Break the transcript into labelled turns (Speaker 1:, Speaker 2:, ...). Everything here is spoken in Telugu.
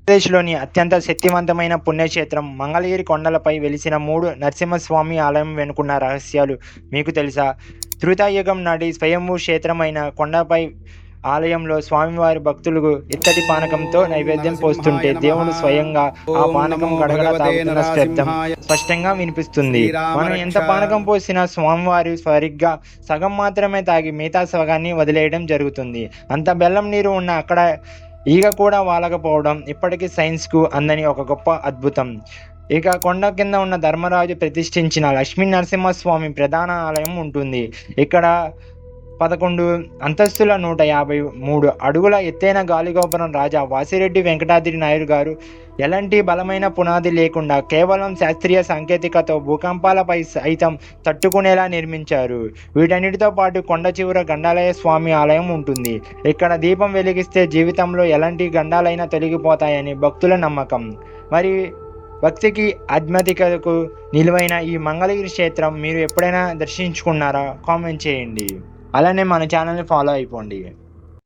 Speaker 1: ఆంధ్రప్రదేశ్లోని అత్యంత శక్తివంతమైన పుణ్యక్షేత్రం మంగళగిరి కొండలపై వెలిసిన 3 నరసింహస్వామి ఆలయం వెనుకున్న రహస్యాలు మీకు తెలుసా? త్రేతాయుగం నాటి స్వయంభూ క్షేత్రమైన కొండపై ఆలయంలో స్వామివారి భక్తులకు ఇత్తడి పానకంతో నైవేద్యం పోస్తుంటే దేవుడు స్వయంగా ఆ పానకం గడగడ తాగుతున్న శబ్దం స్పష్టంగా వినిపిస్తుంది. మనం ఎంత పానకం పోసినా స్వామివారి సరిగ్గా సగం మాత్రమే తాగి మిగతా సగాన్ని వదిలేయడం జరుగుతుంది. అంత బెల్లం నీరు ఉన్న అక్కడ ఈగ కూడా వాలకపోవడం ఇప్పటికీ సైన్స్కు అందని ఒక గొప్ప అద్భుతం. ఇక కొండ కింద ఉన్న ధర్మరాజు ప్రతిష్ఠించిన లక్ష్మీ నరసింహస్వామి ప్రధాన ఆలయం ఉంటుంది. ఇక్కడ 11 అంతస్తుల 153 అడుగుల ఎత్తైన గాలిగోపురం రాజా వాసిరెడ్డి వెంకటాద్రి నాయుడు గారు ఎలాంటి బలమైన పునాది లేకుండా కేవలం శాస్త్రీయ సాంకేతికతో భూకంపాలపై సైతం తట్టుకునేలా నిర్మించారు. వీటన్నిటితో పాటు కొండ చివర గండాలయ స్వామి ఆలయం ఉంటుంది. ఇక్కడ దీపం వెలిగిస్తే జీవితంలో ఎలాంటి గండాలైనా తొలగిపోతాయని భక్తుల నమ్మకం. మరి భక్తికి ఆధ్యాత్మికతకు నిలువైన ఈ మంగళగిరి క్షేత్రం మీరు ఎప్పుడైనా దర్శించుకున్నారా? కామెంట్ చేయండి. అలానే మన ఛానల్ని ఫాలో అయిపోండి.